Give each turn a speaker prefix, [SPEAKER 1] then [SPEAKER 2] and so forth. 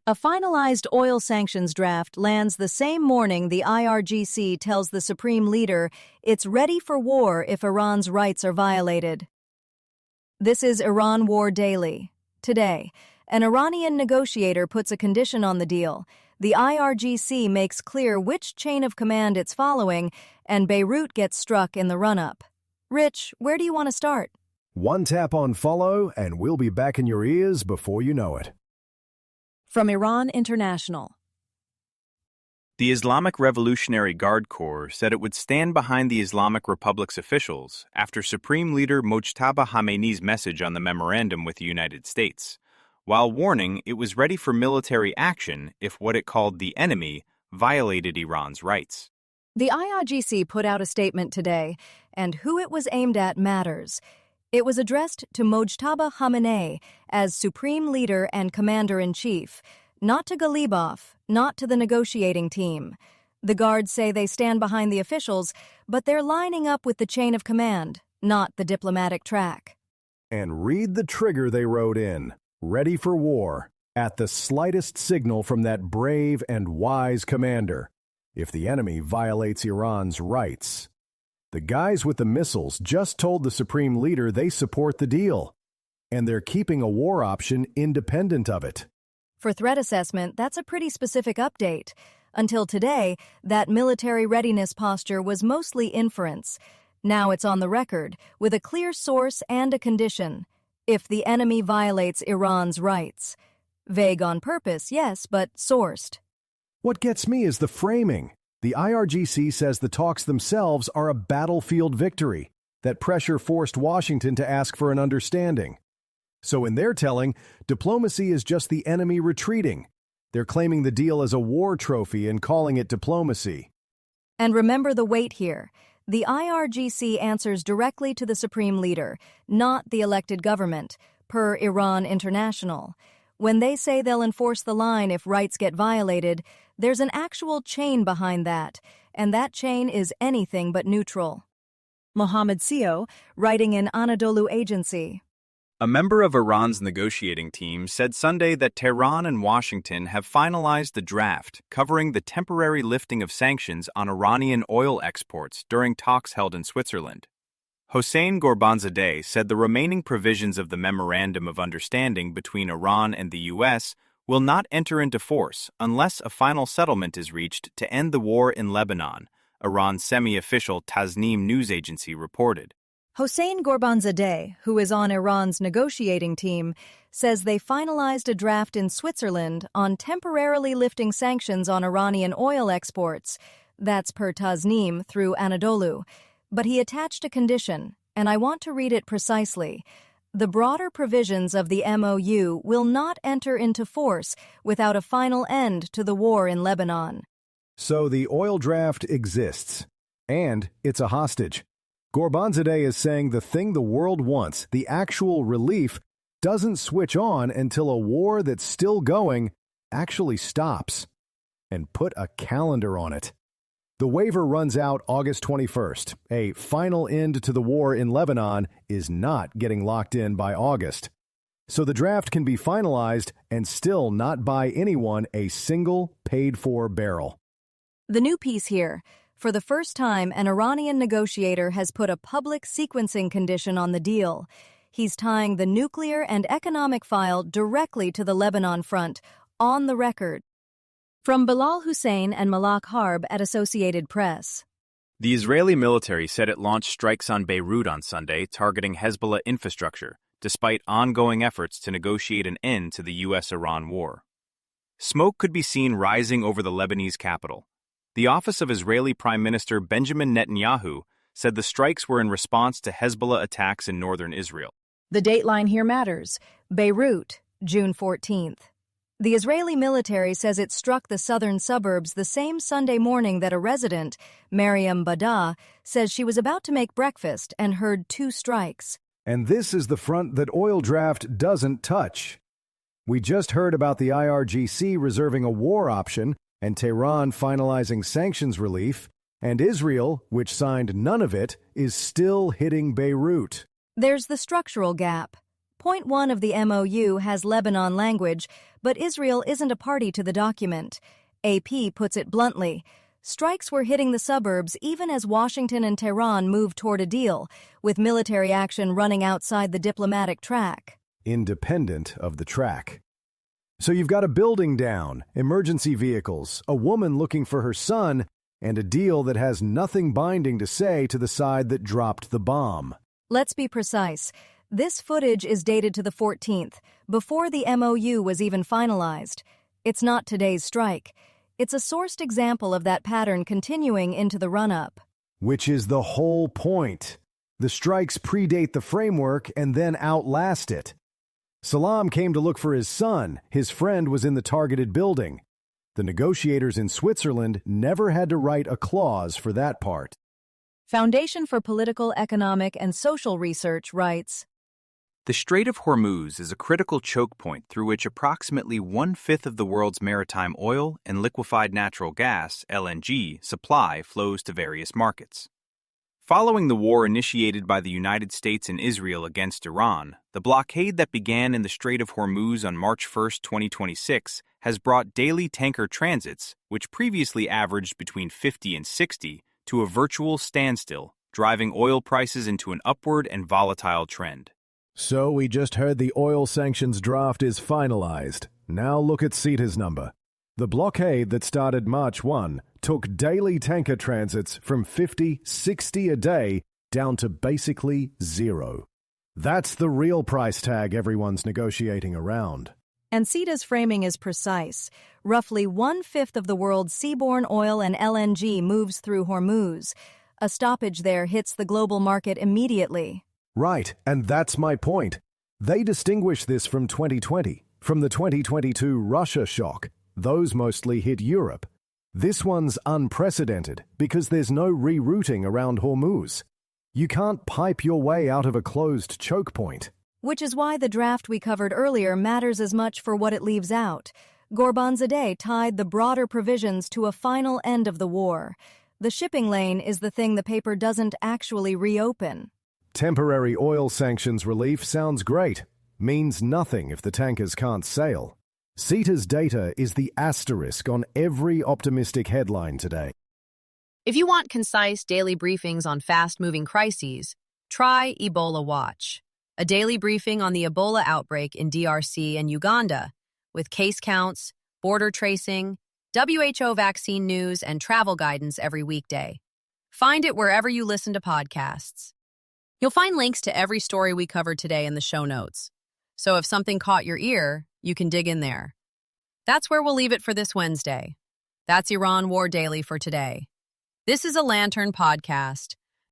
[SPEAKER 1] A finalized oil sanctions draft lands the same morning the IRGC tells the supreme leader it's ready for war if Iran's rights are violated. This is Iran War Daily. Today, an Iranian negotiator puts a condition on the deal. The IRGC makes clear which chain of command it's following, and Beirut gets struck in the run-up. Rich, where do you want to start?
[SPEAKER 2] One tap on follow, and we'll be back in your ears before you know it.
[SPEAKER 1] From Iran International.
[SPEAKER 3] The Islamic Revolutionary Guard Corps said it would stand behind the Islamic Republic's officials after Supreme Leader Mojtaba Khamenei's message on the memorandum with the United States, while warning it was ready for military action if what it called the enemy violated Iran's rights.
[SPEAKER 1] The IRGC put out a statement today, and who it was aimed at matters. It was addressed to Mojtaba Khamenei as Supreme Leader and Commander-in-Chief, not to Ghalibaf, not to the negotiating team. The Guards say they stand behind the officials, but they're lining up with the chain of command, not the diplomatic track.
[SPEAKER 2] And read the trigger they wrote in, ready for war, at the slightest signal from that brave and wise commander, if the enemy violates Iran's rights. The guys with the missiles just told the Supreme Leader they support the deal, and they're keeping a war option independent of it.
[SPEAKER 1] For threat assessment, that's a pretty specific update. Until today, that military readiness posture was mostly inference. Now it's on the record, with a clear source and a condition: if the enemy violates Iran's rights. Vague on purpose, yes, but sourced.
[SPEAKER 2] What gets me is the framing. The IRGC says the talks themselves are a battlefield victory, that pressure forced Washington to ask for an understanding. So in their telling, diplomacy is just the enemy retreating. They're claiming the deal as a war trophy and calling it diplomacy.
[SPEAKER 1] And remember the weight here. The IRGC answers directly to the Supreme Leader, not the elected government, per Iran International. When they say they'll enforce the line if rights get violated, there's an actual chain behind that, and that chain is anything but neutral. Mohammed Sio, writing in Anadolu Agency.
[SPEAKER 3] A member of Iran's negotiating team said Sunday that Tehran and Washington have finalized the draft covering the temporary lifting of sanctions on Iranian oil exports during talks held in Switzerland. Hossein Ghorbanzadeh said the remaining provisions of the Memorandum of Understanding between Iran and the U.S. will not enter into force unless a final settlement is reached to end the war in Lebanon, Iran's semi-official Tasnim news agency reported.
[SPEAKER 1] Hossein Ghorbanzadeh, who is on Iran's negotiating team, says they finalized a draft in Switzerland on temporarily lifting sanctions on Iranian oil exports. That's per Tasnim through Anadolu. But he attached a condition, and I want to read it precisely. The broader provisions of the MOU will not enter into force without a final end to the war in Lebanon.
[SPEAKER 2] So the oil draft exists, and it's a hostage. Ghorbanzadeh is saying the thing the world wants, the actual relief, doesn't switch on until a war that's still going actually stops. And put a calendar on it. The waiver runs out August 21st. A final end to the war in Lebanon is not getting locked in by August. So the draft can be finalized and still not buy anyone a single paid-for barrel.
[SPEAKER 1] The new piece here. For the first time, an Iranian negotiator has put a public sequencing condition on the deal. He's tying the nuclear and economic file directly to the Lebanon front, on the record. From Bilal Hussein and Malak Harb at Associated Press.
[SPEAKER 3] The Israeli military said it launched strikes on Beirut on Sunday, targeting Hezbollah infrastructure, despite ongoing efforts to negotiate an end to the U.S.-Iran war. Smoke could be seen rising over the Lebanese capital. The office of Israeli Prime Minister Benjamin Netanyahu said the strikes were in response to Hezbollah attacks in northern Israel.
[SPEAKER 1] The dateline here matters. Beirut, June 14th. The Israeli military says it struck the southern suburbs the same Sunday morning that a resident, Mariam Bada, says she was about to make breakfast and heard 2 strikes.
[SPEAKER 2] And this is the front that oil draft doesn't touch. We just heard about the IRGC reserving a war option and Tehran finalizing sanctions relief, and Israel, which signed none of it, is still hitting Beirut.
[SPEAKER 1] There's the structural gap. Point 1 of the MOU has Lebanon language, but Israel isn't a party to the document. AP puts it bluntly. Strikes were hitting the suburbs even as Washington and Tehran moved toward a deal, with military action running outside the diplomatic track.
[SPEAKER 2] Independent of the track. So you've got a building down, emergency vehicles, a woman looking for her son, and a deal that has nothing binding to say to the side that dropped the bomb.
[SPEAKER 1] Let's be precise. This footage is dated to the 14th, before the MOU was even finalized. It's not today's strike. It's a sourced example of that pattern continuing into the run-up.
[SPEAKER 2] Which is the whole point. The strikes predate the framework and then outlast it. Salam came to look for his son. His friend was in the targeted building. The negotiators in Switzerland never had to write a clause for that part.
[SPEAKER 1] Foundation for Political, Economic, and Social Research writes,
[SPEAKER 3] The Strait of Hormuz is a critical choke point through which approximately one-fifth of the world's maritime oil and liquefied natural gas, LNG, supply flows to various markets. Following the war initiated by the United States and Israel against Iran, the blockade that began in the Strait of Hormuz on March 1, 2026, has brought daily tanker transits, which previously averaged between 50 and 60, to a virtual standstill, driving oil prices into an upward and volatile trend.
[SPEAKER 2] So we just heard the oil sanctions draft is finalized. Now look at CETA's number. The blockade that started March 1 took daily tanker transits from 50, 60 a day down to basically zero. That's the real price tag everyone's negotiating around.
[SPEAKER 1] And CETA's framing is precise. Roughly one-fifth of the world's seaborne oil and LNG moves through Hormuz. A stoppage there hits the global market immediately.
[SPEAKER 2] Right, and that's my point. They distinguish this from 2020, from the 2022 Russia shock. Those mostly hit Europe. This one's unprecedented because there's no rerouting around Hormuz. You can't pipe your way out of a closed choke point.
[SPEAKER 1] Which is why the draft we covered earlier matters as much for what it leaves out. Ghorbanzadeh tied the broader provisions to a final end of the war. The shipping lane is the thing the paper doesn't actually reopen.
[SPEAKER 2] Temporary oil sanctions relief sounds great. Means nothing if the tankers can't sail. CETA's data is the asterisk on every optimistic headline today.
[SPEAKER 4] If you want concise daily briefings on fast-moving crises, try Ebola Watch, a daily briefing on the Ebola outbreak in DRC and Uganda, with case counts, border tracing, WHO vaccine news, and travel guidance every weekday. Find it wherever you listen to podcasts. You'll find links to every story we covered today in the show notes. So if something caught your ear, you can dig in there. That's where we'll leave it for this Wednesday. That's Iran War Daily for today. This is a Lantern podcast,